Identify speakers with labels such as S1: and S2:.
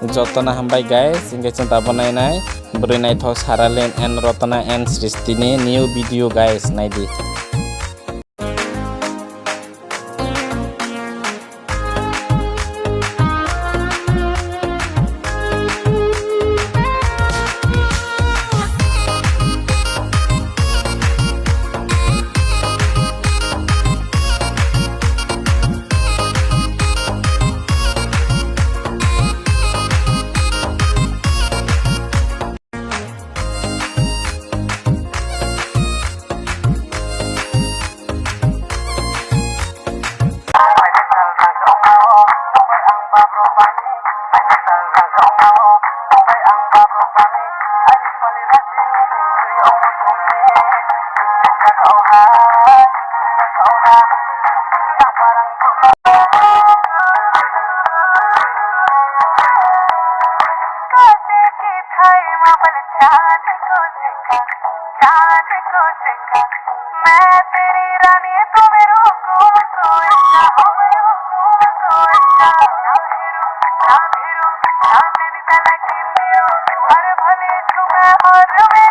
S1: jotona hambai guys ingke chonta bonai bwrwi naithok Saralen and Rotana and Srishti ni new video guys naidi.
S2: मैं तेरी रानी तू मेरे हुकुम को अच्छा हो मेरे हुकुम को अच्छा ना धीरू ना नैनीताल की नीरू हर भले तुम्हें और मैं